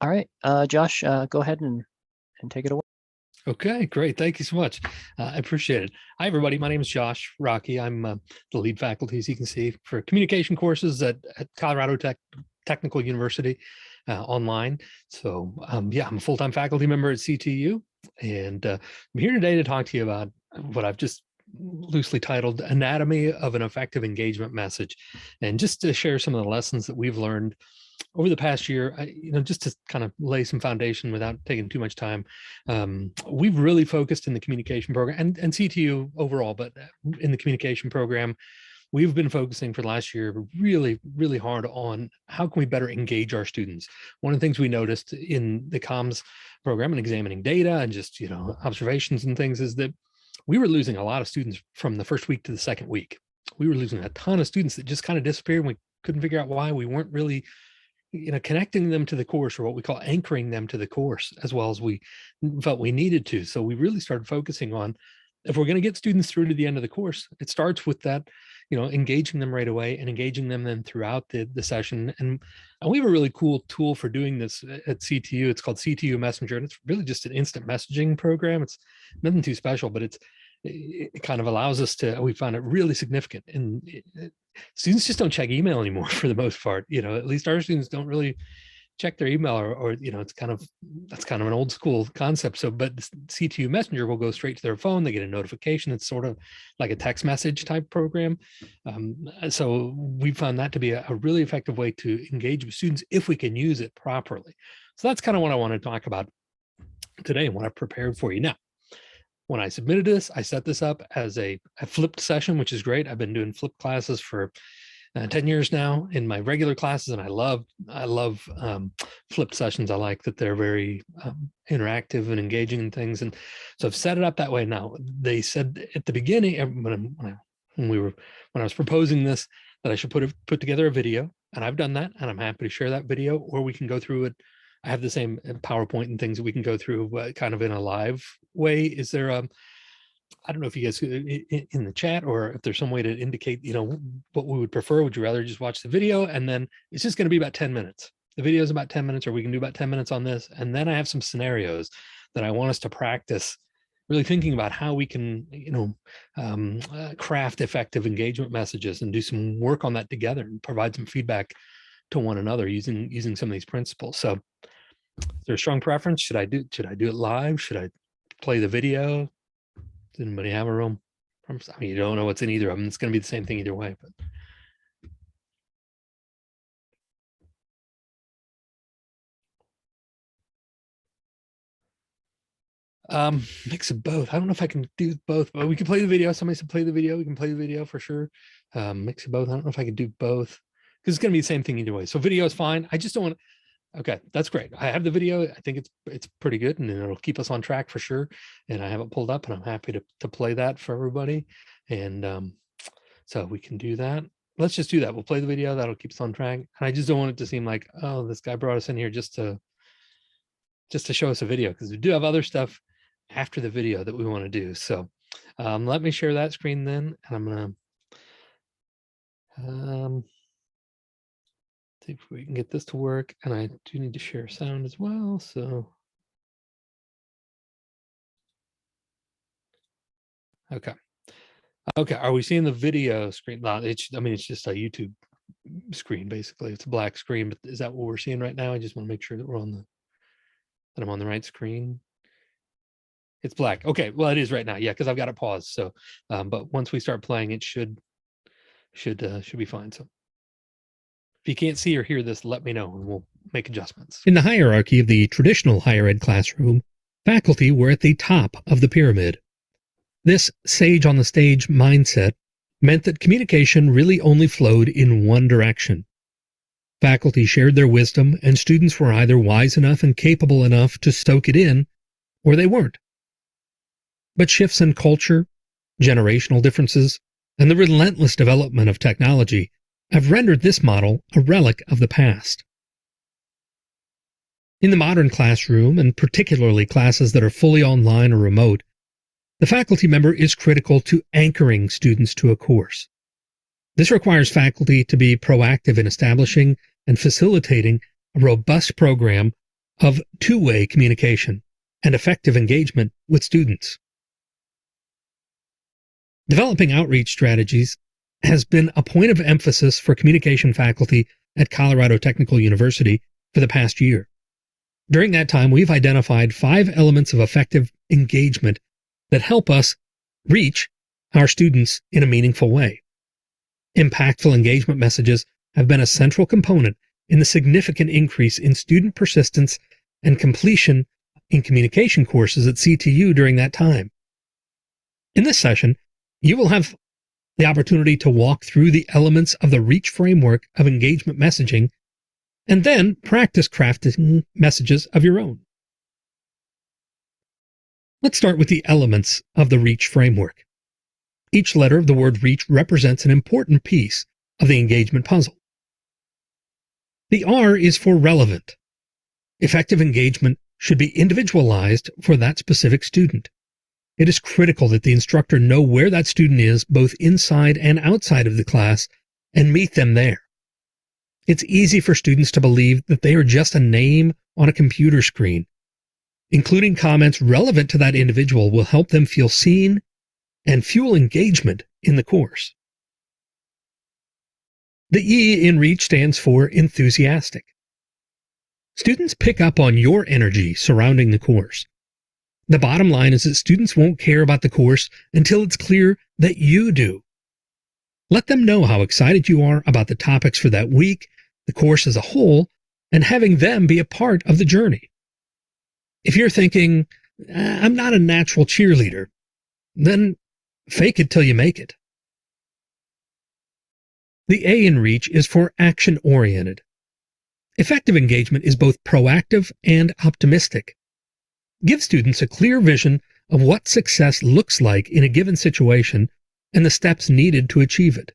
All right, Josh, go ahead and take it away. Okay, great. Thank you so much. I appreciate it. Hi, everybody. My name is Josh Rockey. I'm the lead faculty, as you can see, for communication courses at Colorado Technical University online. So yeah, I'm a full-time faculty member at CTU, and I'm here today to talk to you about what I've just loosely titled Anatomy of an Effective Engagement Message, and just to share some of the lessons that we've learned over the past year, just to kind of lay some foundation without taking too much time. We've really focused in the communication program and CTU overall, but in the communication program, we've been focusing for the last year really, really hard on how can we better engage our students. One of the things we noticed in the comms program and examining data and just, observations and things is that we were losing a lot of students from the first week to the second week. We were losing a ton of students that just kind of disappeared, and we couldn't figure out why. We weren't really connecting them to the course, or what we call anchoring them to the course, as well as we felt we needed to. So we really started focusing on, if we're going to get students through to the end of the course, it starts with that, engaging them right away and engaging them then throughout the session. And we have a really cool tool for doing this at CTU. It's called CTU Messenger, and it's really just an instant messaging program. It's nothing too special, but it kind of allows us to, we found it really significant. And students just don't check email anymore for the most part. At least our students don't really check their email, or that's kind of an old school concept. So, but CTU Messenger will go straight to their phone. They get a notification. It's sort of like a text message type program. So we found that to be a really effective way to engage with students if we can use it properly. So that's kind of what I want to talk about today and what I've prepared for you. Now, when I submitted this, I set this up as a flipped session, which is great. I've been doing flipped classes for 10 years now in my regular classes, and I love flipped sessions. I like that they're very interactive and engaging and things. And so I've set it up that way. Now, they said at the beginning, when I was proposing this, that I should put together a video, and I've done that, and I'm happy to share that video, or we can go through it. I have the same PowerPoint and things that we can go through kind of in a live way. Is there I don't know if you guys in the chat, or if there's some way to indicate, what we would prefer. Would you rather just watch the video, and then it's just going to be about 10 minutes? The video is about 10 minutes, or we can do about 10 minutes on this. And then I have some scenarios that I want us to practice, really thinking about how we can, craft effective engagement messages and do some work on that together and provide some feedback to one another using some of these principles. So is there a strong preference? Should I do it live? Should I play the video? Does anybody have a real preference? I mean, you don't know what's in either of them. It's going to be the same thing either way, but mix of both. I don't know if I can do both, but we can play the video. Somebody said play the video. We can play the video for sure. Mix of both. I don't know if I can do both, because it's going to be the same thing either way. So video is fine. I just don't want to. Okay, that's great. I have the video. I think it's pretty good, and it'll keep us on track for sure. And I have it pulled up, and I'm happy to play that for everybody. And so we can do that. Let's just do that. We'll play the video. That'll keep us on track. And I just don't want it to seem like, oh, this guy brought us in here just to show us a video, because we do have other stuff after the video that we want to do. So let me share that screen then, and I'm gonna see if we can get this to work. And I do need to share sound as well. So, okay. Are we seeing the video screen? No, it's just a YouTube screen, basically. It's a black screen, but is that what we're seeing right now? I just want to make sure that that I'm on the right screen. It's black. Okay, well, it is right now. Yeah, because I've got it paused. So, but once we start playing, it should be fine. So if you can't see or hear this, let me know and we'll make adjustments. In the hierarchy of the traditional higher ed classroom, faculty were at the top of the pyramid. This sage on the stage mindset meant that communication really only flowed in one direction. Faculty shared their wisdom, and students were either wise enough and capable enough to stoke it in, or they weren't. But shifts in culture, generational differences, and the relentless development of technology have rendered this model a relic of the past. In the modern classroom, and particularly classes that are fully online or remote, the faculty member is critical to anchoring students to a course. This requires faculty to be proactive in establishing and facilitating a robust program of two-way communication and effective engagement with students. Developing outreach strategies has been a point of emphasis for communication faculty at Colorado Technical University for the past year. During that time, we've identified 5 elements of effective engagement that help us reach our students in a meaningful way. Impactful engagement messages have been a central component in the significant increase in student persistence and completion in communication courses at CTU during that time. In this session, you will have the opportunity to walk through the elements of the R.E.A.C.H framework of engagement messaging and then practice crafting messages of your own. Let's start with the elements of the R.E.A.C.H framework. Each letter of the word R.E.A.C.H represents an important piece of the engagement puzzle. The R is for relevant. Effective engagement should be individualized for that specific student. It is critical that the instructor know where that student is both inside and outside of the class and meet them there. It's easy for students to believe that they are just a name on a computer screen. Including comments relevant to that individual will help them feel seen and fuel engagement in the course. The E in R.E.A.C.H stands for enthusiastic. Students pick up on your energy surrounding the course. The bottom line is that students won't care about the course until it's clear that you do. Let them know how excited you are about the topics for that week, the course as a whole, and having them be a part of the journey. If you're thinking, I'm not a natural cheerleader, then fake it till you make it. The A in R.E.A.C.H is for action-oriented. Effective engagement is both proactive and optimistic. Give students a clear vision of what success looks like in a given situation and the steps needed to achieve it.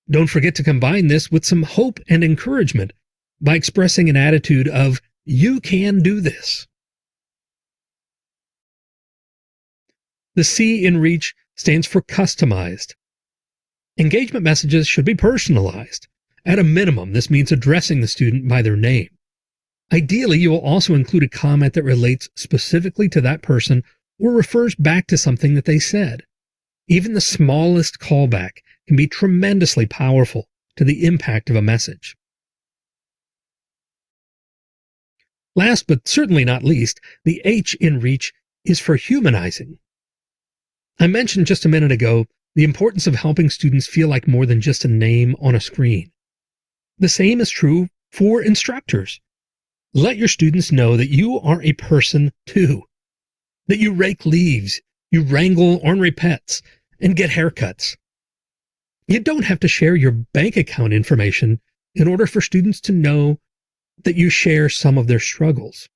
Don't forget to combine this with some hope and encouragement by expressing an attitude of, you can do this. The C in R.E.A.C.H stands for customized. Engagement messages should be personalized. At a minimum, this means addressing the student by their name. Ideally, you will also include a comment that relates specifically to that person or refers back to something that they said. Even the smallest callback can be tremendously powerful to the impact of a message. Last but certainly not least, the H in R.E.A.C.H is for humanizing. I mentioned just a minute ago the importance of helping students feel like more than just a name on a screen. The same is true for instructors. Let your students know that you are a person too, that you rake leaves, you wrangle ornery pets, and get haircuts. You don't have to share your bank account information in order for students to know that you share some of their struggles.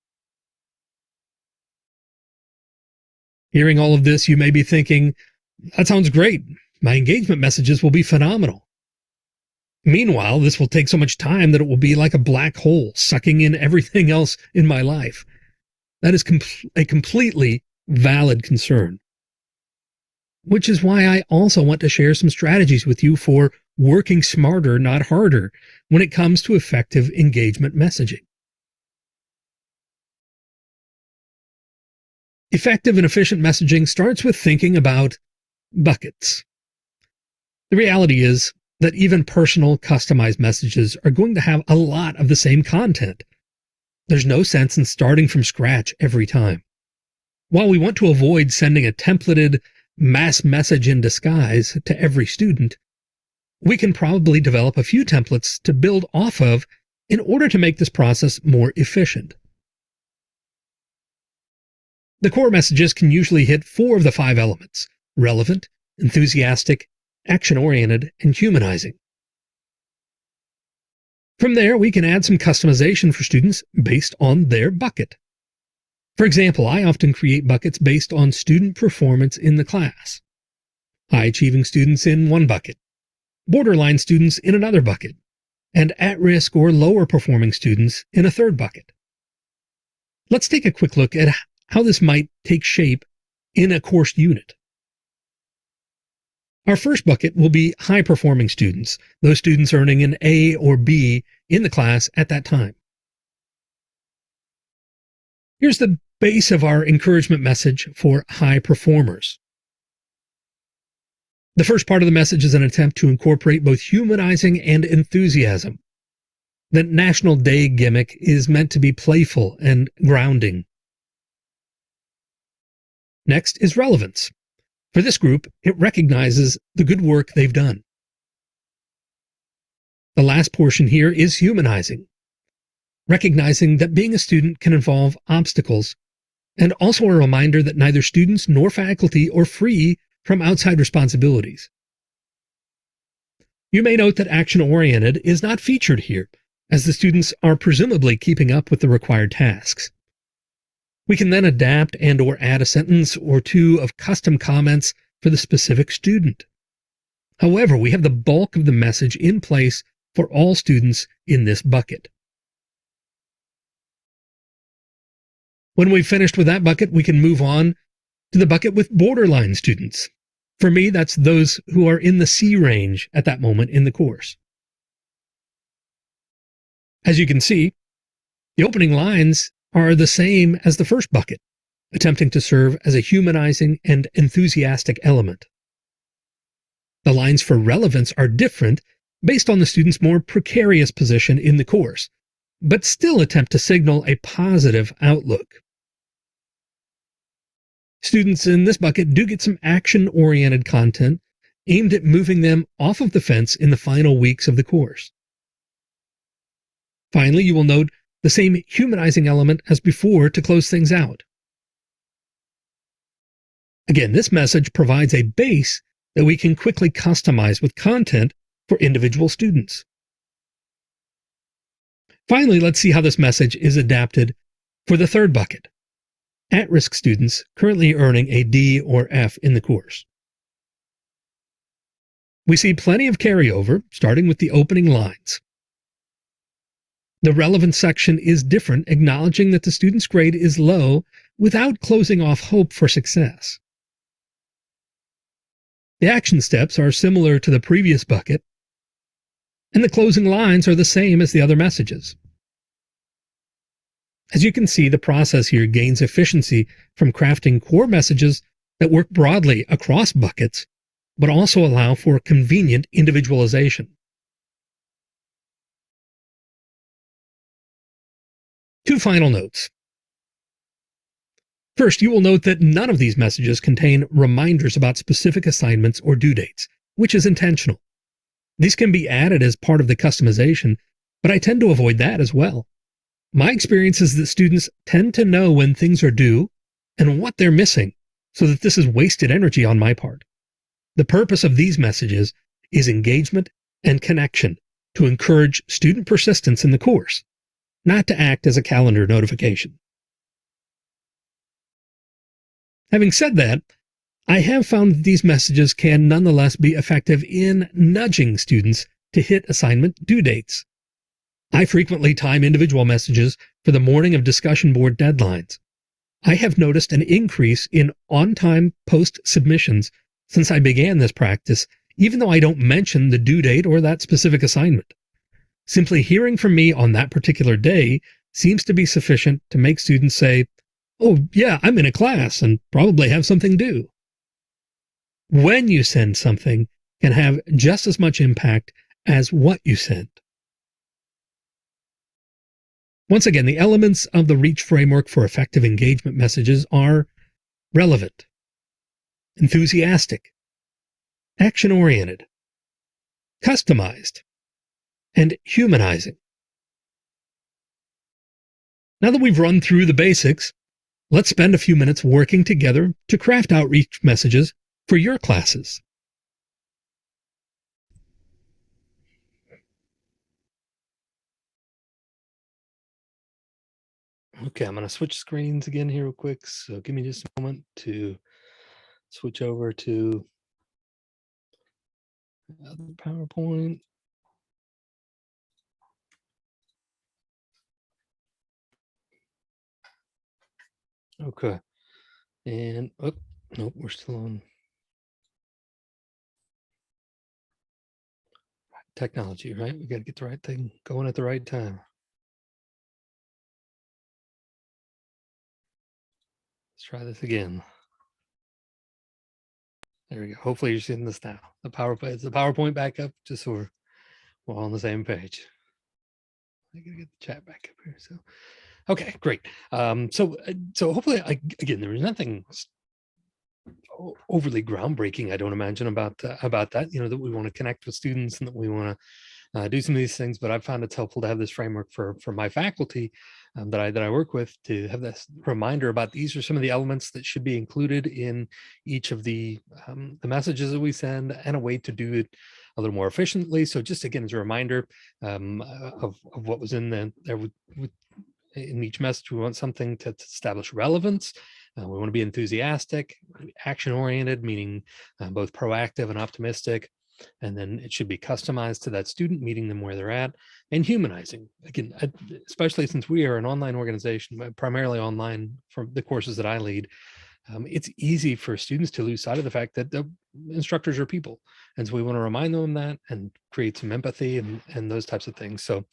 Hearing all of this, you may be thinking, that sounds great. My engagement messages will be phenomenal. Meanwhile, this will take so much time that it will be like a black hole sucking in everything else in my life. That is a completely valid concern. Which is why I also want to share some strategies with you for working smarter, not harder, when it comes to effective engagement messaging. Effective and efficient messaging starts with thinking about buckets. The reality is that even personal, customized messages are going to have a lot of the same content. There's no sense in starting from scratch every time. While we want to avoid sending a templated mass message in disguise to every student, we can probably develop a few templates to build off of in order to make this process more efficient. The core messages can usually hit 4 of the 5 elements: relevant, enthusiastic, action-oriented, and humanizing. From there, we can add some customization for students based on their bucket. For example, I often create buckets based on student performance in the class. High-achieving students in one bucket, borderline students in another bucket, and at-risk or lower-performing students in a third bucket. Let's take a quick look at how this might take shape in a course unit. Our first bucket will be high-performing students, those students earning an A or B in the class at that time. Here's the base of our encouragement message for high performers. The first part of the message is an attempt to incorporate both humanizing and enthusiasm. The National Day gimmick is meant to be playful and grounding. Next is relevance. For this group, it recognizes the good work they've done. The last portion here is humanizing, recognizing that being a student can involve obstacles, and also a reminder that neither students nor faculty are free from outside responsibilities. You may note that action-oriented is not featured here, as the students are presumably keeping up with the required tasks. We can then adapt and/or add a sentence or two of custom comments for the specific student. However, we have the bulk of the message in place for all students in this bucket. When we've finished with that bucket, we can move on to the bucket with borderline students. For me, that's those who are in the C range at that moment in the course. As you can see, the opening lines are the same as the first bucket, attempting to serve as a humanizing and enthusiastic element. The lines for relevance are different based on the student's more precarious position in the course, but still attempt to signal a positive outlook. Students in this bucket do get some action-oriented content aimed at moving them off of the fence in the final weeks of the course. Finally, you will note the same humanizing element as before to close things out. Again, this message provides a base that we can quickly customize with content for individual students. Finally, let's see how this message is adapted for the third bucket, at-risk students currently earning a D or F in the course. We see plenty of carryover, starting with the opening lines. The relevance section is different, acknowledging that the student's grade is low without closing off hope for success. The action steps are similar to the previous bucket, and the closing lines are the same as the other messages. As you can see, the process here gains efficiency from crafting core messages that work broadly across buckets, but also allow for convenient individualization. Two final notes. First, you will note that none of these messages contain reminders about specific assignments or due dates, which is intentional. These can be added as part of the customization, but I tend to avoid that as well. My experience is that students tend to know when things are due and what they're missing, so that this is wasted energy on my part. The purpose of these messages is engagement and connection to encourage student persistence in the course, not to act as a calendar notification. Having said that, I have found that these messages can nonetheless be effective in nudging students to hit assignment due dates. I frequently time individual messages for the morning of discussion board deadlines. I have noticed an increase in on-time post submissions since I began this practice, even though I don't mention the due date or that specific assignment. Simply hearing from me on that particular day seems to be sufficient to make students say, "Oh, yeah, I'm in a class and probably have something due." When you send something can have just as much impact as what you send. Once again, the elements of the R.E.A.C.H framework for effective engagement messages are relevant, enthusiastic, action-oriented, customized, and humanizing. Now that we've run through the basics, let's spend a few minutes working together to craft outreach messages for your classes. Okay, I'm going to switch screens again here real quick. So give me just a moment to switch over to the PowerPoint. Okay. And, oh, nope, we're still on technology, right? We got to get the right thing going at the right time. Let's try this again. There we go. Hopefully you're seeing this now. The PowerPoint back up, just so we're all on the same page. I gotta get the chat back up here. So, okay, great. So hopefully, again, there was nothing overly groundbreaking, I don't imagine, about that. You know, that we want to connect with students and that we want to do some of these things. But I've found it's helpful to have this framework for my faculty that I work with, to have this reminder about these are some of the elements that should be included in each of the messages that we send, and a way to do it a little more efficiently. So just again, as a reminder of what was in there with in each message, we want something to establish relevance. We want to be enthusiastic, action-oriented, meaning both proactive and optimistic. And then it should be customized to that student, meeting them where they're at, and humanizing. Again, especially since we are an online organization, primarily online for the courses that I lead, it's easy for students to lose sight of the fact that the instructors are people. And so we want to remind them that and create some empathy and those types of things. So,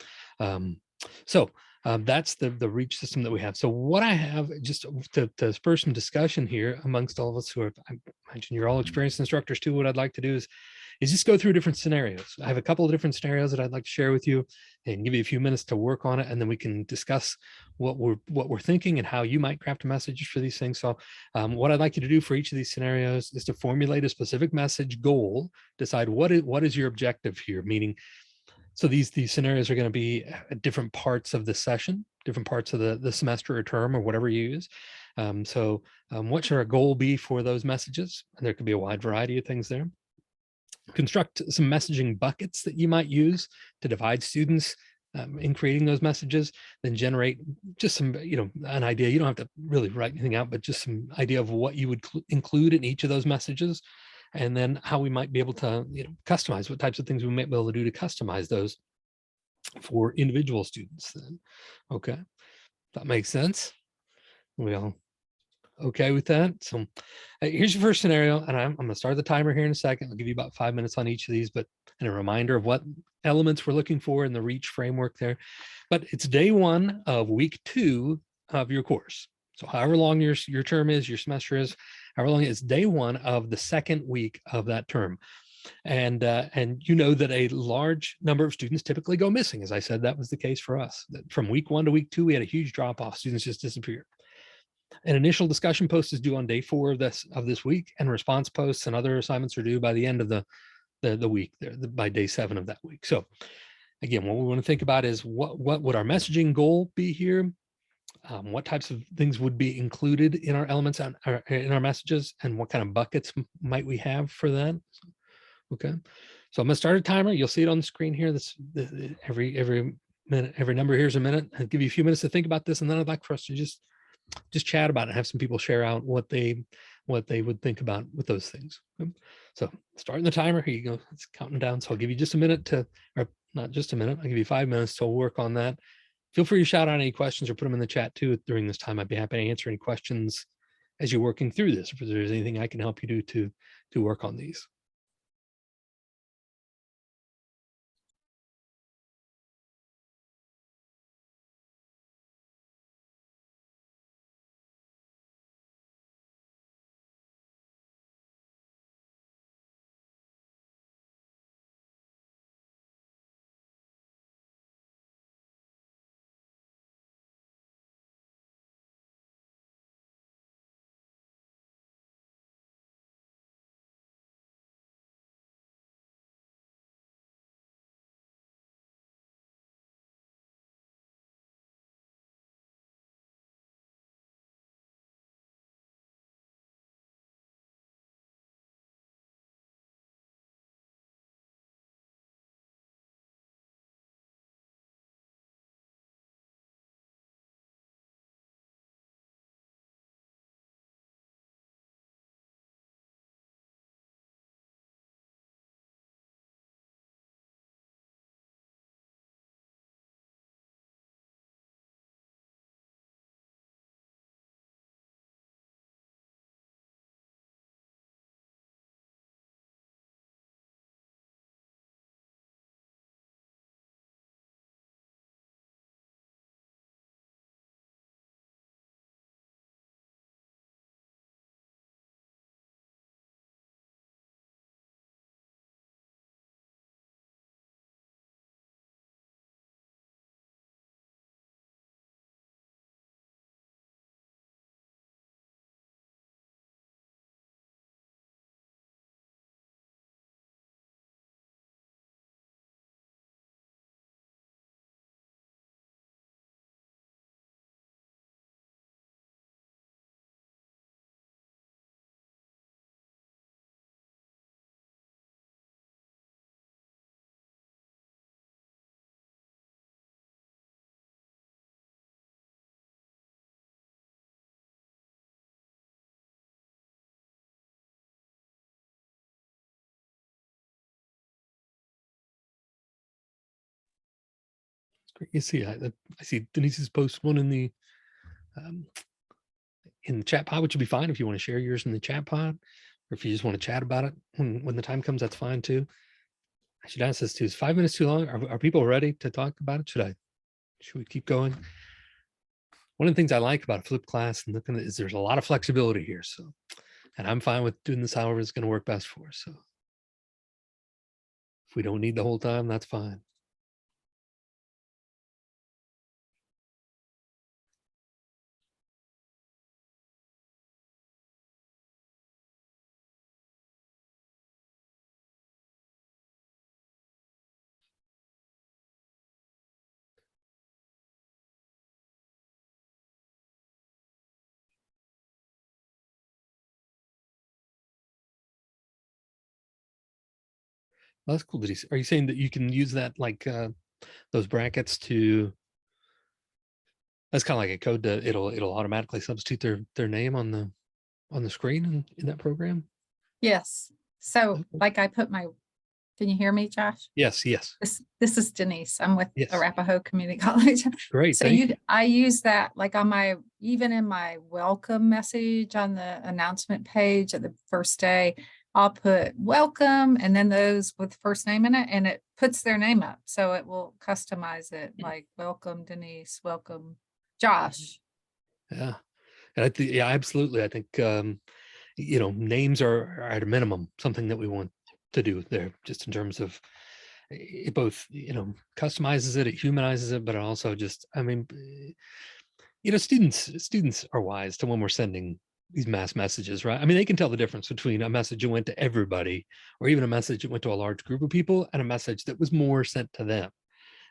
that's the R.E.A.C.H system that we have. So what I have, just to spur some discussion here amongst all of us who are, I imagine you're all experienced instructors too, what I'd like to do is just go through different scenarios. I have a couple of different scenarios that I'd like to share with you and give you a few minutes to work on it. And then we can discuss what we're thinking and how you might craft a message for these things. So what I'd like you to do for each of these scenarios is to formulate a specific message goal, decide what is your objective here, meaning, so these scenarios are going to be at different parts of the session, different parts of the semester or term or whatever you use. What should our goal be for those messages? And there could be a wide variety of things there. Construct some messaging buckets that you might use to divide students in creating those messages, then generate just some, an idea. You don't have to really write anything out, but just some idea of what you would include in each of those messages. And then how we might be able to customize, what types of things we might be able to do to customize those for individual students then. Okay, that makes sense. We all okay with that? So here's your first scenario, and I'm going to start the timer here in a second. I'll give you about 5 minutes on each of these, but and a reminder of what elements we're looking for in the R.E.A.C.H framework there. But it's day 1 of week 2 of your course. So however long your term is, your semester is, however long it's day 1 of the second week of that term. And you know that a large number of students typically go missing. As I said, that was the case for us. That from week 1 to week 2, we had a huge drop off. Students just disappeared. An initial discussion post is due on day 4 of this week, and response posts and other assignments are due by the end of the week, by day 7 of that week. So again, what we want to think about is what would our messaging goal be here? What types of things would be included in our elements in our messages, and what kind of buckets might we have for that? Okay, so I'm going to start a timer. You'll see it on the screen here. Every minute, every number here is a minute. I'll give you a few minutes to think about this, and then I'd like for us to just chat about it, have some people share out what they would think about with those things. Okay? So starting the timer, here you go. It's counting down. So I'll give you just a minute or not just a minute, I'll give you 5 minutes to work on that. Feel free to shout out any questions or put them in the chat too during this time. I'd be happy to answer any questions as you're working through this, if there's anything I can help you do to work on these. You see, I see Denise's post one in the chat pod, which would be fine if you want to share yours in the chat pod, or if you just want to chat about it when the time comes, that's fine too. I should ask this too: is 5 minutes too long? Are people ready to talk about it? Should we keep going? One of the things I like about a flipped class and looking at is there's a lot of flexibility here. So, and I'm fine with doing this however it's going to work best for us. So if we don't need the whole time, that's fine. Well, that's cool. Are you saying that you can use that, like those brackets to? That's kind of like a code that it'll automatically substitute their name on the screen in that program. Yes. So Okay. like I put can you hear me, Josh? Yes. This is Denise. I'm with Yes. Arapahoe Community College. Great. So I use that like on even in my welcome message on the announcement page at the first day, I'll put welcome and then those with first name in it, and it puts their name up. So it will customize it like welcome Denise, welcome Josh. Yeah. And I think, yeah, absolutely. I think, names are at a minimum something that we want to do there, just in terms of it both, customizes it humanizes it, but it also just, I mean, students are wise to when we're sending these mass messages, right? I mean, they can tell the difference between a message that went to everybody, or even a message that went to a large group of people, and a message that was more sent to them.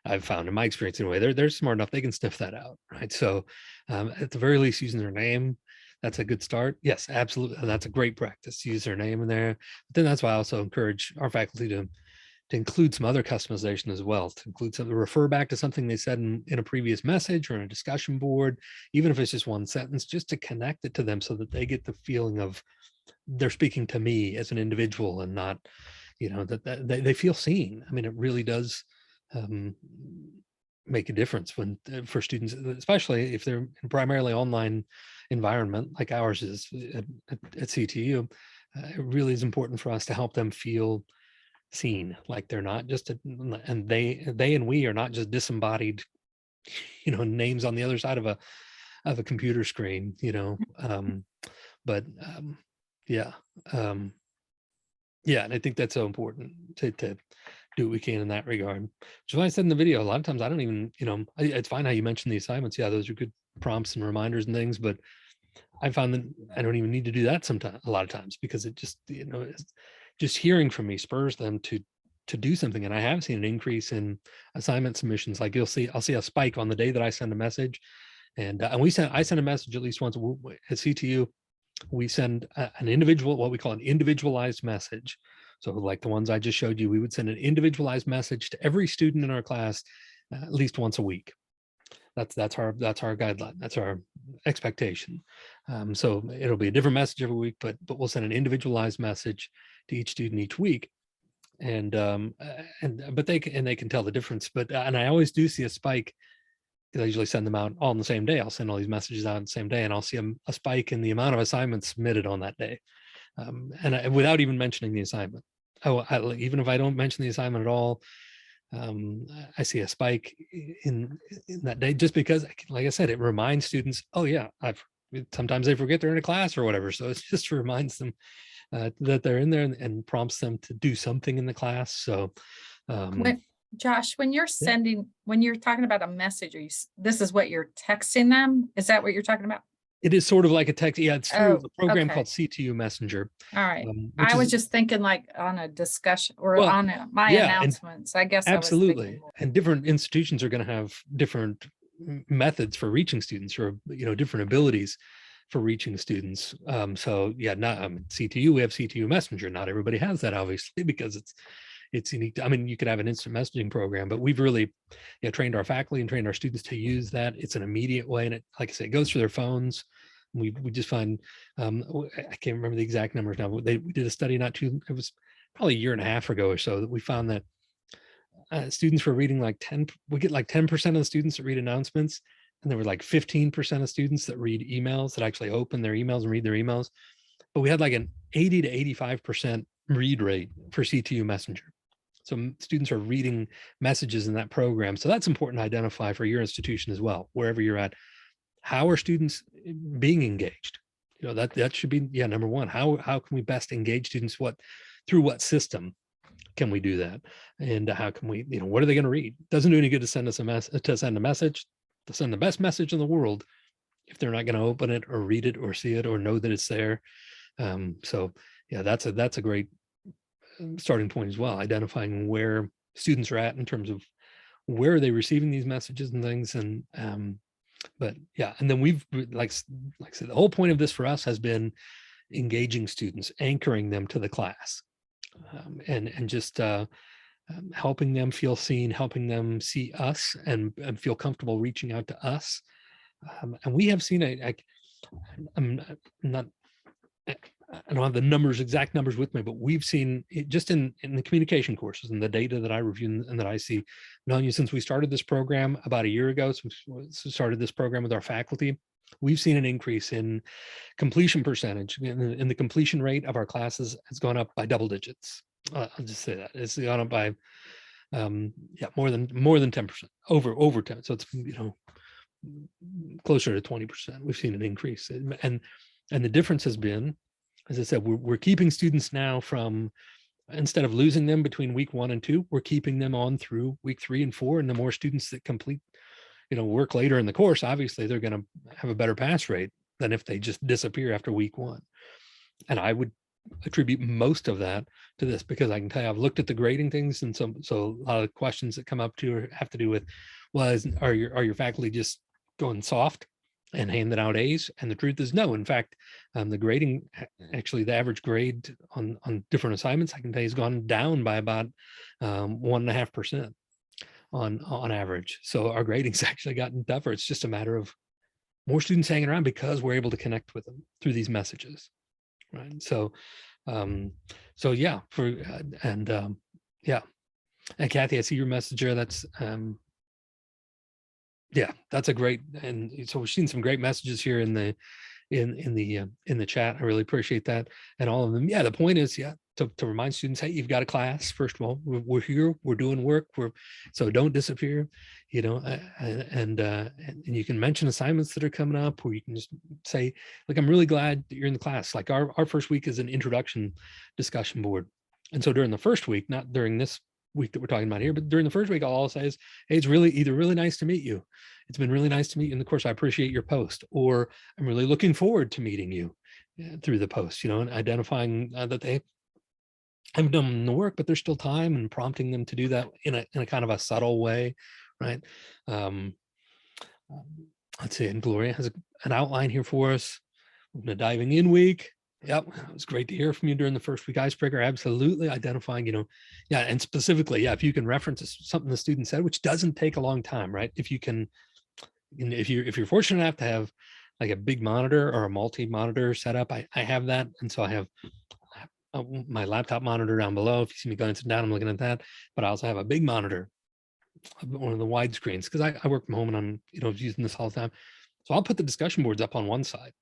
I've found in my experience anyway, they're smart enough, they can sniff that out, right? So at the very least, using their name, that's a good start. Yes, absolutely. And that's a great practice to use their name in there. But then that's why I also encourage our faculty to include some other customization as well, to include something, refer back to something they said in a previous message or in a discussion board, even if it's just one sentence, just to connect it to them so that they get the feeling of they're speaking to me as an individual and not, that they feel seen. I mean, it really does make a difference when for students, especially if they're in primarily online environment like ours is at CTU. It really is important for us to help them feel seen, like they're not just and they and we are not just disembodied, names on the other side of a computer screen, but yeah. Yeah, and I think that's so important to do what we can in that regard. Which is why I said in the video, a lot of times I don't even, it's fine how you mentioned the assignments. Yeah, those are good prompts and reminders and things, but I found that I don't even need to do that sometimes, a lot of times, because it just, just hearing from me spurs them to do something. And I have seen an increase in assignment submissions. Like I'll see a spike on the day that I send a message, and I send a message at least once at CTU. We send an individual, what we call an individualized message. So like the ones I just showed you, we would send an individualized message to every student in our class at least once a week. That's our guideline. That's our expectation. So it'll be a different message every week, but we'll send an individualized message to each student each week. And they can tell the difference. But and I always do see a spike. I usually send them out all on the same day. I'll send all these messages out on the same day, and I'll see a spike in the amount of assignments submitted on that day, and without even mentioning the assignment. Even if I don't mention the assignment at all, I see a spike in that day, just because, like I said, it reminds students, oh yeah, sometimes they forget they're in a class or whatever. So it just reminds them that they're in there and prompts them to do something in the class. So Josh, when you're talking about a message, this is what you're texting them? Is that what you're talking about? it is sort of like a text. Yeah, it's through a program okay. called CTU Messenger. All right. I was just thinking like on a discussion or on my announcements. I guess absolutely. I was thinking and different institutions are going to have different methods for reaching students, or different abilities for reaching students. So yeah, not CTU, we have CTU Messenger. Not everybody has that, obviously, because it's unique. I mean, you could have an instant messaging program, but we've really trained our faculty and trained our students to use that. It's an immediate way, and it, like I say, it goes through their phones. We just find I can't remember the exact numbers now, but we did a study it was probably a year and a half ago or so, that we found that students were reading like 10, we get like 10% of the students that read announcements. And there were like 15% of students that read emails, that actually open their emails and read their emails. But we had like an 80 to 85% read rate for CTU Messenger. So students are reading messages in that program. So that's important to identify for your institution as well, wherever you're at. How are students being engaged? That should be, number one. How can we best engage students? Through what system can we do that? And how can we, what are they going to read? Doesn't do any good to send us a message, to send the best message in the world if they're not going to open it or read it or see it or know that it's there. So yeah, that's a great starting point as well, identifying where students are at in terms of where are they receiving these messages and things. And but yeah, and then we've, like I said, the whole point of this for us has been engaging students, anchoring them to the class, and just helping them feel seen, helping them see us and feel comfortable reaching out to us. And we have seen I'm not, I don't have the exact numbers with me, but we've seen it just in the communication courses and the data that I review and that I see, since we started this program about a year ago, since we started this program with our faculty, we've seen an increase in completion percentage, and the completion rate of our classes has gone up by double digits. I'll just say that it's gone up by more than 10%, over 10. So it's closer to 20%. We've seen an increase, and the difference has been, as I said, we're keeping students now from, instead of losing them between week 1 and 2, we're keeping them on through week 3 and 4. And the more students that complete, work later in the course, obviously they're going to have a better pass rate than if they just disappear after week 1. And I would attribute most of that to this, because I can tell you, I've looked at the grading things, and so a lot of questions that come up to have to do with, are your faculty just going soft and handing out A's? And the truth is no. In fact, the grading, actually the average grade on different assignments, I can tell you, has gone down by about 1.5% on average. So our grading's actually gotten tougher. It's just a matter of more students hanging around because we're able to connect with them through these messages, right? So yeah, and Kathy, I see your message here. That's that's a great, and so we've seen some great messages here in the chat. I really appreciate that, and all of them. Yeah, the point is, to remind students, hey, you've got a class. First of all, we're here, we're doing work, so don't disappear, and you can mention assignments that are coming up, or you can just say, like, I'm really glad that you're in the class. Like our first week is an introduction discussion board, and so during the first week, not during this week that we're talking about here, but during the first week, I'll say is, hey, it's really nice to meet you. It's been really nice to meet you in the course. I appreciate your post, or I'm really looking forward to meeting you through the post, and identifying that they haven't done the work, but there's still time, and prompting them to do that in a kind of a subtle way, right? Let's see, and Gloria has an outline here for us. We're going to diving in week. Yep, it was great to hear from you during the first week icebreaker. Absolutely identifying, and specifically, if you can reference something the student said, which doesn't take a long time, right? If you can, if you're fortunate enough to have like a big monitor or a multi-monitor setup, I have that, and so I have my laptop monitor down below. If you see me going down, I'm looking at that, but I also have a big monitor, one of the wide screens, because I work from home and I'm using this all the time. So I'll put the discussion boards up on one side,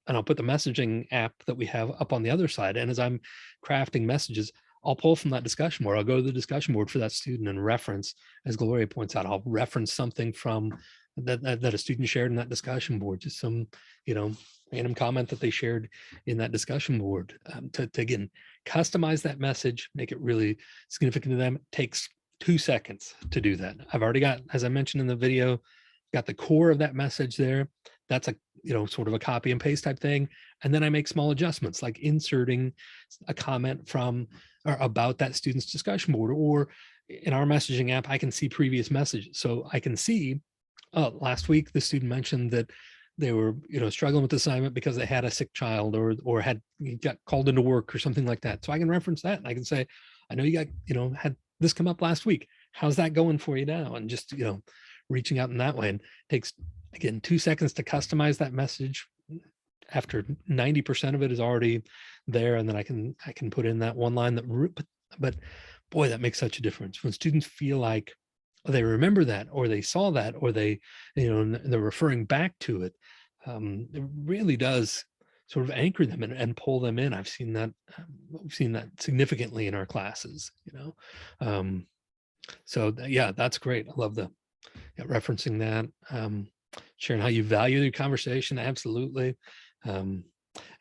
and I'll put the messaging app that we have up on the other side. And as I'm crafting messages, I'll pull from that discussion board. I'll go to the discussion board for that student and reference, as Gloria points out, I'll reference something from that a student shared in that discussion board, just some, random comment that they shared in that discussion board, to again, customize that message, make it really significant to them. It takes 2 seconds to do that. I've already got, as I mentioned in the video, got the core of that message there. That's a, sort of a copy and paste type thing. And then I make small adjustments, like inserting a comment from or about that student's discussion board, or in our messaging app, I can see previous messages. So I can see, last week, the student mentioned that they were, struggling with the assignment because they had a sick child, or got called into work or something like that. So I can reference that, and I can say, I know you got, had this come up last week. How's that going for you now? And just, reaching out in that way. And it takes, again, 2 seconds to customize that message after 90% of it is already there. And then I can put in that one line that, but boy, that makes such a difference when students feel like they remember that, or they saw that, or they, and they're referring back to it. It really does sort of anchor them and pull them in. I've seen that. We've seen that significantly in our classes. Yeah, that's great. I love the referencing that, sharing how you value your conversation. Absolutely. And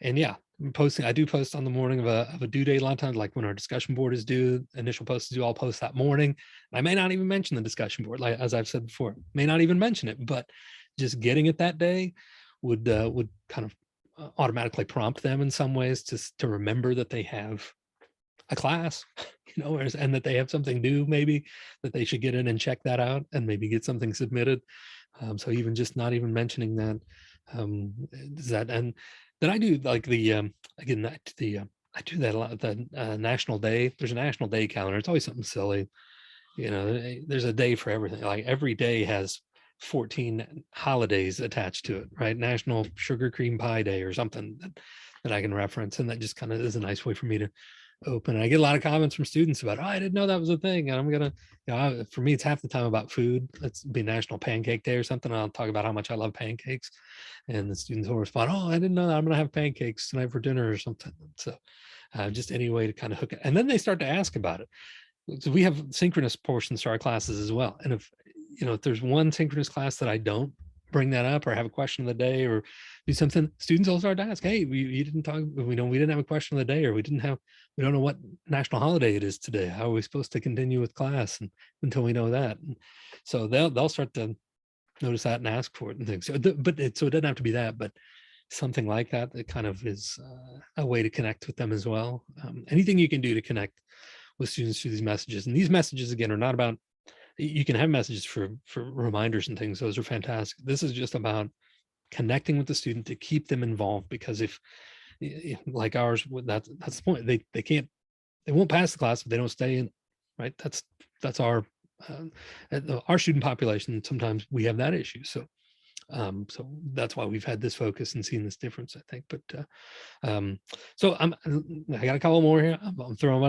yeah, I do post on the morning of a due date a lot of times, like when our discussion board is due, initial post is due, I'll post that morning. I may not even mention the discussion board, like as I've said before, may not even mention it, but just getting it that day would kind of automatically prompt them in some ways to remember that they have a class, and that they have something new, maybe that they should get in and check that out and maybe get something submitted. So even just not even mentioning that, and then I do like the again I do that a lot. The national day. There's a national day calendar. It's always something silly. There's a day for everything. Like every day has 14 holidays attached to it, right? National Sugar Cream Pie Day or something that I can reference, and that just kind of is a nice way for me to open. And I get a lot of comments from students about, oh, I didn't know that was a thing. And I'm gonna, for me, it's half the time about food. Let's be National Pancake Day or something. I'll talk about how much I love pancakes, and the students will respond, oh, I didn't know that. I'm gonna have pancakes tonight for dinner or something. So just any way to kind of hook it. And then they start to ask about it. So we have synchronous portions to our classes as well. And if there's one synchronous class that I don't bring that up or have a question of the day or do something, students will start to ask, hey, you didn't talk, we didn't have a question of the day, or we don't know what national holiday it is today. How are we supposed to continue with class until we know that? And so they'll start to notice that and ask for it and things. So it doesn't have to be that, but something like that kind of is a way to connect with them as well. Anything you can do to connect with students through these messages. And these messages, again, are not about, you can have messages for reminders and things. Those are fantastic. This is just about connecting with the student to keep them involved, because if like ours, that's the point. They won't pass the class if they don't stay in, right? That's our student population. Sometimes we have that issue. So that's why we've had this focus and seen this difference, I think. But so I got a couple more here. I'm throw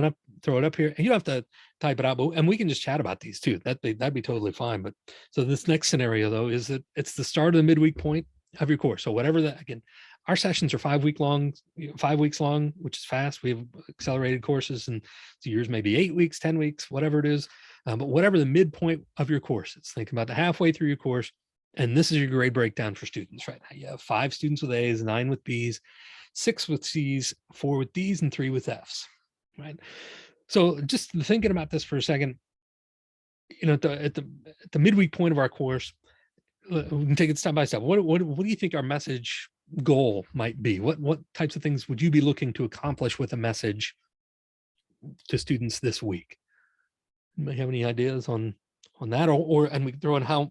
it up here, and you don't have to type it out, and we can just chat about these too. That'd be totally fine. But so this next scenario though is that it's the start of the midweek point of your course. So whatever that, again, our sessions are 5 weeks long, which is fast. We have accelerated courses, and so yours may be 8 weeks, 10 weeks, whatever it is. But whatever the midpoint of your course is, think about the halfway through your course. And this is your grade breakdown for students, right? You have 5 students with A's, 9 with B's, 6 with C's, 4 with D's, and 3 with F's, right? So just thinking about this for a second, at the midweek point of our course, we can take it step by step. What do you think our message goal might be? What types of things would you be looking to accomplish with a message to students this week? You may have any ideas on that, and we throw in how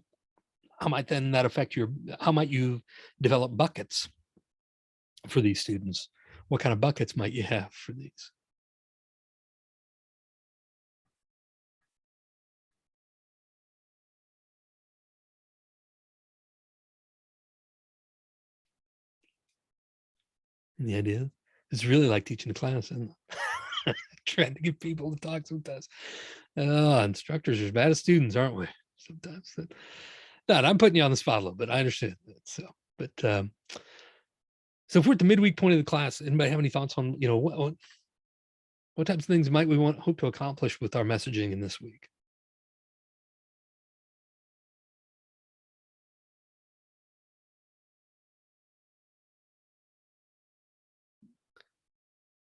might then that affect how might you develop buckets for these students? What kind of buckets might you have for these? Any idea? It's really like teaching a class, isn't it? Trying to get people to talk sometimes. Instructors are as bad as students, aren't we? Sometimes. No, I'm putting you on the spot a little bit. I understand that. So if we're at the midweek point of the class, anybody have any thoughts on, what types of things might we hope to accomplish with our messaging in this week?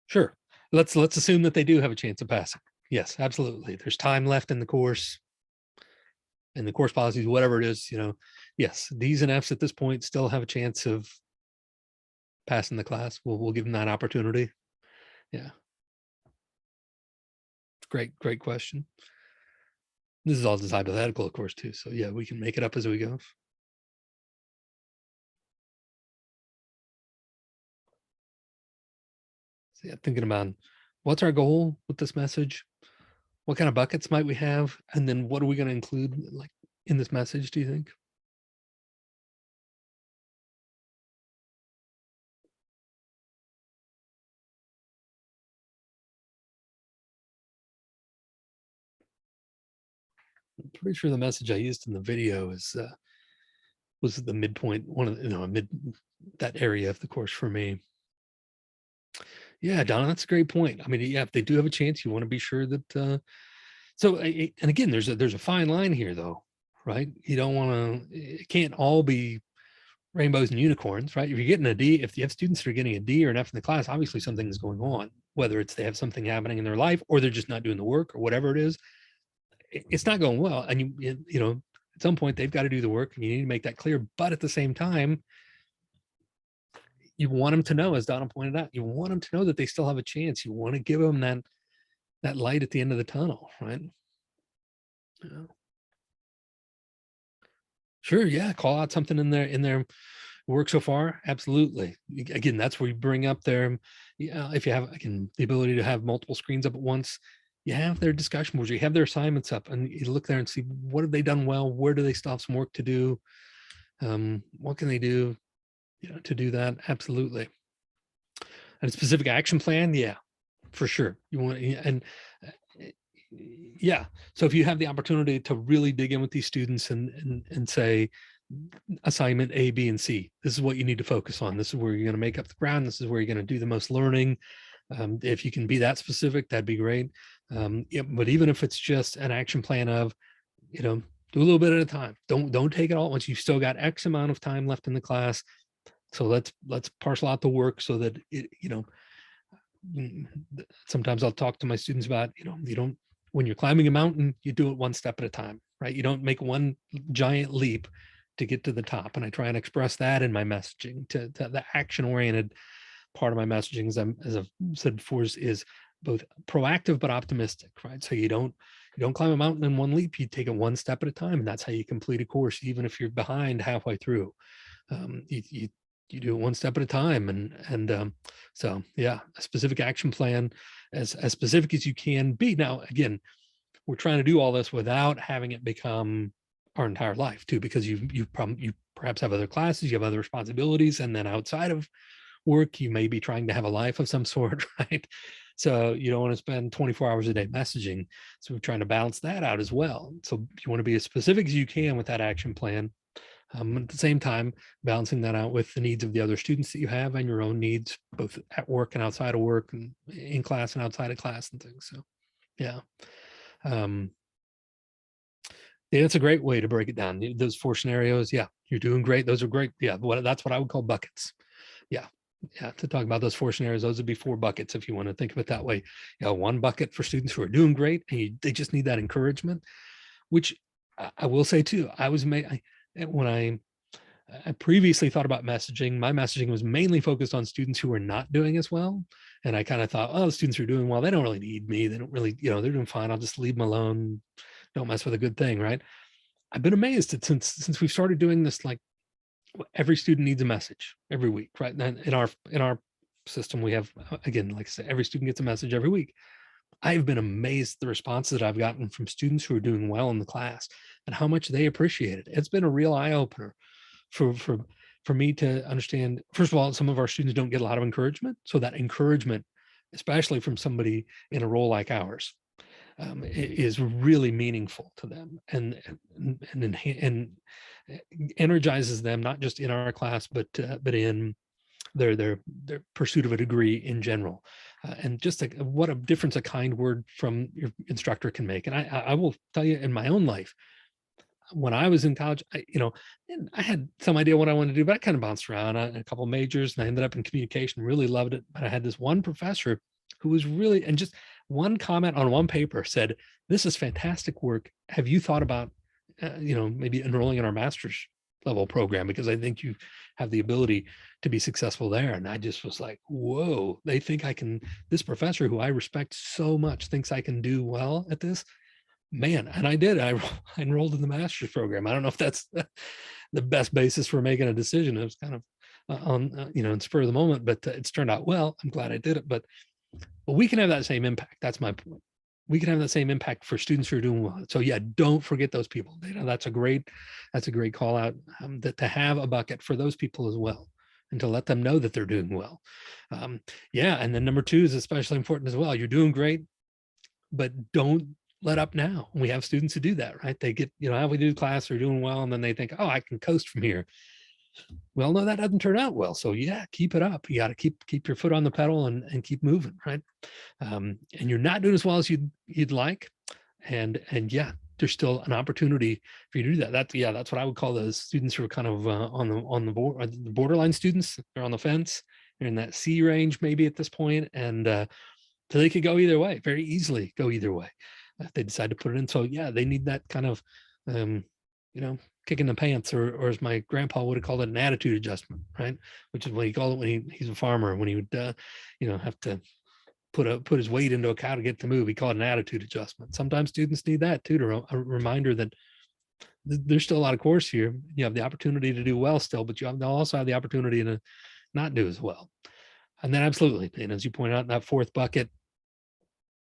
Sure. Let's assume that they do have a chance of passing. Yes, absolutely. There's time left in the course, and the course policies, whatever it is, yes, D's and F's at this point still have a chance of passing the class. We'll give them that opportunity. Yeah. Great question. This is all just hypothetical, of course, too. So yeah, we can make it up as we go. So yeah, thinking about what's our goal with this message? What kind of buckets might we have? And then what are we going to include like in this message, do you think? I'm pretty sure the message I used in the video is was the midpoint, one of the, that area of the course for me. Yeah, Donna, that's a great point. I mean, yeah, if they do have a chance, you want to be sure that. And again, there's a fine line here, though, right? You don't want to. It can't all be rainbows and unicorns, right? If you're getting a D, if you have students that are getting a D or an F in the class, obviously something is going on. Whether it's they have something happening in their life, or they're just not doing the work, or whatever it is, it's not going well. And at some point they've got to do the work, and you need to make that clear. But at the same time, you want them to know, as Donna pointed out, you want them to know that they still have a chance. You want to give them that light at the end of the tunnel, right? Yeah. Sure, yeah. Call out something in their work so far. Absolutely. Again, that's where you bring up their, if you have the ability to have multiple screens up at once, you have their discussion boards, you have their assignments up, and you look there and see what have they done well, where do they still have some work to do, what can they do, to do that. Absolutely. And a specific action plan, yeah, for sure. You want, and yeah. So if you have the opportunity to really dig in with these students and say, assignment A, B, and C, this is what you need to focus on. This is where you're going to make up the ground. This is where you're going to do the most learning. If you can be that specific, that'd be great. Yeah, but even if it's just an action plan of, do a little bit at a time. Don't take it all at once. You've still got X amount of time left in the class. So let's parcel out the work so that sometimes I'll talk to my students about, you don't, when you're climbing a mountain, you do it one step at a time, right? You don't make one giant leap to get to the top. And I try and express that in my messaging to the action-oriented part of my messaging, as I've said before, is both proactive but optimistic, right? So you don't climb a mountain in one leap, you take it one step at a time, and that's how you complete a course, even if you're behind halfway through. You do it one step at a time, and so yeah, a specific action plan, as specific as you can be. Now, again, we're trying to do all this without having it become our entire life too, because you perhaps have other classes, you have other responsibilities, and then outside of work, you may be trying to have a life of some sort, right? So you don't want to spend 24 hours a day messaging. So we're trying to balance that out as well. So you want to be as specific as you can with that action plan. At the same time, balancing that out with the needs of the other students that you have and your own needs, both at work and outside of work, and in class and outside of class and things. So, yeah. Yeah, that's a great way to break it down. Those 4 scenarios, yeah, you're doing great. Those are great. Yeah, that's what I would call buckets. Yeah, to talk about those 4 scenarios, those would be 4 buckets if you want to think of it that way. 1 bucket for students who are doing great and they just need that encouragement, which I will say too, when I previously thought about messaging, my messaging was mainly focused on students who were not doing as well. And I kind of thought, oh, the students who are doing well, they don't really need me. They don't really, they're doing fine. I'll just leave them alone. Don't mess with a good thing, right? I've been amazed that since we've started doing this, like every student needs a message every week, right? And in our system, we have, again, like I said, every student gets a message every week. I've been amazed at the responses that I've gotten from students who are doing well in the class and how much they appreciate it. It's been a real eye opener for me to understand. First of all, some of our students don't get a lot of encouragement. So that encouragement, especially from somebody in a role like ours, is really meaningful to them and energizes them, not just in our class, but in their pursuit of a degree in general. And just what a difference a kind word from your instructor can make. And I will tell you, in my own life, when I was in college, I had some idea what I wanted to do, but I kind of bounced around on a couple of majors, and I ended up in communication, really loved it. But I had this one professor who was really, and just one comment on one paper said, "This is fantastic work. Have you thought about, maybe enrolling in our master's level program? Because I think you have the ability to be successful there." And I just was like, whoa, they think I can, this professor who I respect so much thinks I can do well at this, man. And I did. I enrolled in the master's program. I don't know if that's the best basis for making a decision. It was kind of on, in spur of the moment, but it's turned out well. I'm glad I did it, but we can have that same impact. That's my point. We can have that same impact for students who are doing well. So yeah, don't forget those people. That's a great call out, that to have a bucket for those people as well, and to let them know that they're doing well. Yeah. And then number 2 is especially important as well. You're doing great, but don't let up now. We have students who do that, right? They get, halfway through the class, they're doing well, and then they think, oh, I can coast from here. Well, no, that doesn't turn out well. So yeah, keep it up. You got to keep your foot on the pedal and keep moving, right? And you're not doing as well as you'd like. And yeah, there's still an opportunity for you to do that. That's what I would call those students who are kind of on the borderline students. They're on the fence. They're in that C range maybe at this point, and so they could go either way, very easily go either way if they decide to put it in. So yeah, they need that kind of kick in the pants, or as my grandpa would have called it, an attitude adjustment, right? Which is what he called it when he's a farmer, when he would have to put his weight into a cow to get to move. He called it an attitude adjustment. Sometimes students need that too, to a reminder that there's still a lot of course here. You have the opportunity to do well still, but they'll also have the opportunity to not do as well. And then absolutely, and as you point out in that fourth bucket,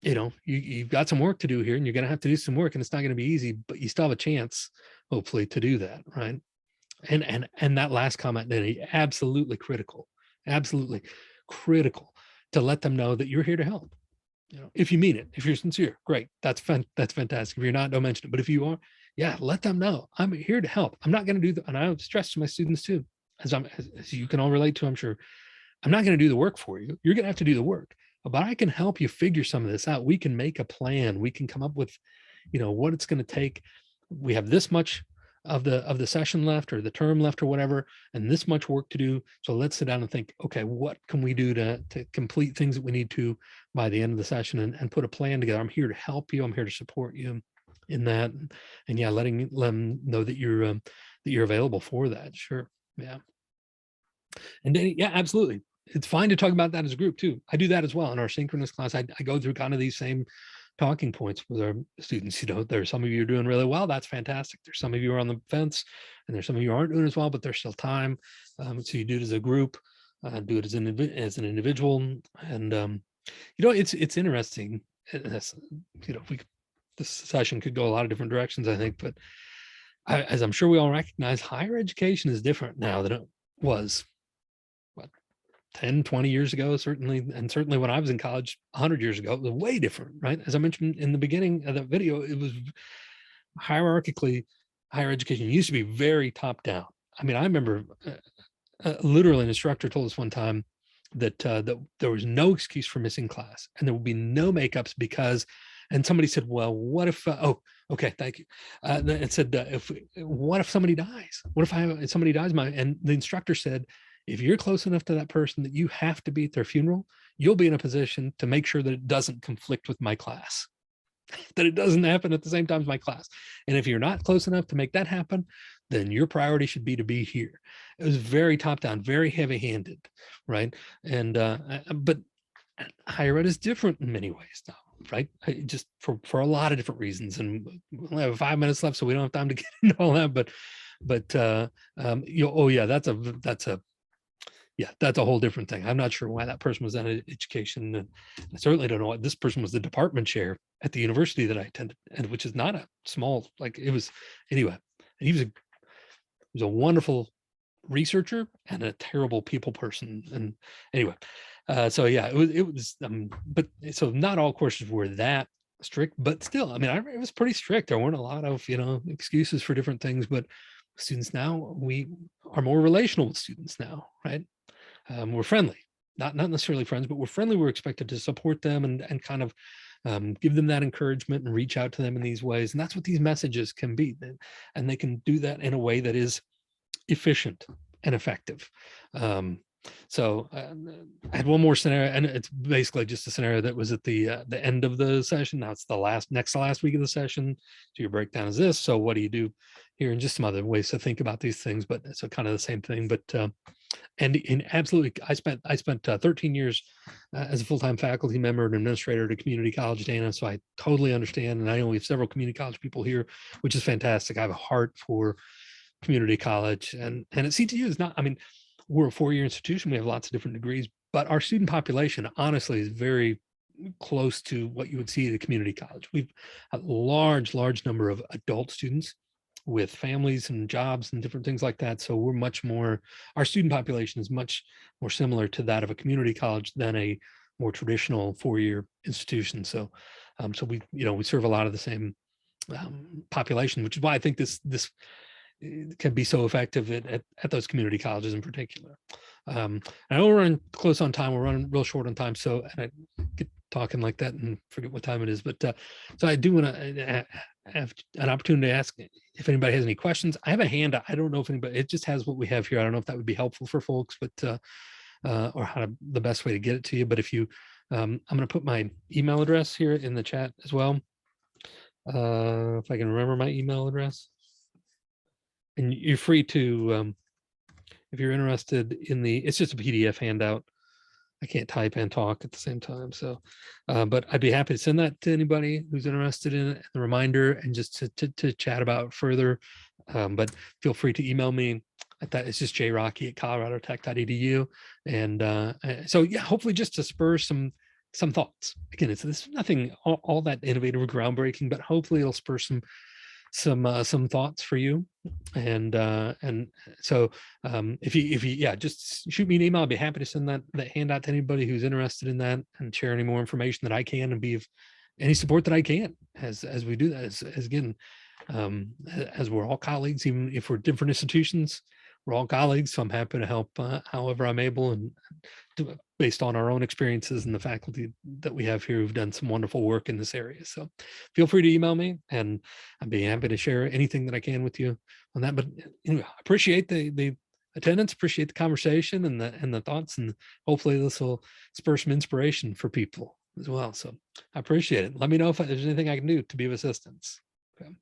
you've got some work to do here, and you're going to have to do some work, and it's not going to be easy, but you still have a chance, hopefully, to do that, right? And that last comment, Denny, absolutely critical to let them know that you're here to help. If you mean it, if you're sincere, great, that's fantastic. If you're not, don't mention it. But if you are, yeah, let them know I'm here to help. I'm not going to do and I stress to my students too, as you can all relate to, I'm sure, I'm not going to do the work for you. You're going to have to do the work. But I can help you figure some of this out. We can make a plan. We can come up with, what it's going to take. We have this much of the session left, or the term left, or whatever, and this much work to do. So let's sit down and think, okay, what can we do to complete things that we need to by the end of the session, and put a plan together. I'm here to help you. I'm here to support you in that. And yeah, letting them know that you're available for that. Sure. Yeah. And then, yeah, absolutely. It's fine to talk about that as a group too. I do that as well in our synchronous class. I go through kind of these same talking points with our students. There's some of you are doing really well. That's fantastic. There's some of you are on the fence, and there's some of you aren't doing as well, but there's still time. So you do it as a group, do it as an individual. And, it's interesting. This session could go a lot of different directions, I think, but as I'm sure we all recognize, higher education is different now than it was 10, 20 years ago, certainly when I was in college 100 years ago, it was way different, right? As I mentioned in the beginning of the video, it was hierarchically, higher education used to be very top down. I mean, I remember literally an instructor told us one time that there was no excuse for missing class, and there would be no makeups because, and somebody said, well, what if, okay, thank you. It said, what if somebody dies? What if somebody dies? And the instructor said, if you're close enough to that person that you have to be at their funeral, you'll be in a position to make sure that it doesn't conflict with my class, that it doesn't happen at the same time as my class. And if you're not close enough to make that happen, then your priority should be to be here. It was very top down, very heavy handed, right? And, but higher ed is different in many ways now, right? Just for a lot of different reasons. And we only have 5 minutes left, so we don't have time to get into all that, but that's a whole different thing. I'm not sure why that person was in education, and I certainly don't know why this person was the department chair at the university that I attended, and which is not a small, it was anyway. And he was a wonderful researcher and a terrible people person. And anyway, so yeah, it was but so not all courses were that strict, but still, I mean, it was pretty strict. There weren't a lot of excuses for different things, but students now, we are more relational with students now, right? We're friendly, not necessarily friends, but we're friendly. We're expected to support them and kind of give them that encouragement and reach out to them in these ways. And that's what these messages can be. And they can do that in a way that is efficient and effective. So I had one more scenario, and it's basically just a scenario that was at the end of the session. Now it's the next to last week of the session. So your breakdown is this. So what do you do here? And just some other ways to think about these things, but so kind of the same thing. But and absolutely, I spent 13 years as a full-time faculty member and administrator at a community college, Dana. So I totally understand. And I know we have several community college people here, which is fantastic. I have a heart for community college, and at CTU is not, I mean, we're a 4-year institution. We have lots of different degrees, but our student population, honestly, is very close to what you would see at a community college. We've a large number of adult students with families and jobs and different things like that. So we're much more, our student population is much more similar to that of a community college than a more traditional 4-year institution. So So we serve a lot of the same population, which is why I think this can be so effective at those community colleges in particular. I know we're running close on time. We're running real short on time, so and I get talking like that and forget what time it is. But so I do want to have an opportunity to ask if anybody has any questions. I have a handout. I don't know if anybody. It just has what we have here. I don't know if that would be helpful for folks, but or how the best way to get it to you. But if you, I'm going to put my email address here in the chat as well. If I can remember my email address. And you're free to, if you're interested in it's just a PDF handout. I can't type and talk at the same time. So, but I'd be happy to send that to anybody who's interested in it, the reminder, and just to chat about it further. But feel free to email me at that. It's just jrockey@coloradotech.edu. And so, yeah, hopefully just to spur some thoughts. Again, this is nothing all that innovative or groundbreaking, but hopefully it'll spur some thoughts for you. And so if you yeah, just shoot me an email. I'd be happy to send that handout to anybody who's interested in that and share any more information that I can and be of any support that I can as we do that. As again, as we're all colleagues, even if we're different institutions, we're all colleagues. So I'm happy to help however I'm able, and based on our own experiences and the faculty that we have here who've done some wonderful work in this area. So feel free to email me, and I'd be happy to share anything that I can with you on that. But I appreciate the attendance, appreciate the conversation and the thoughts, and hopefully this will spur some inspiration for people as well. So I appreciate it. Let me know if there's anything I can do to be of assistance. Okay.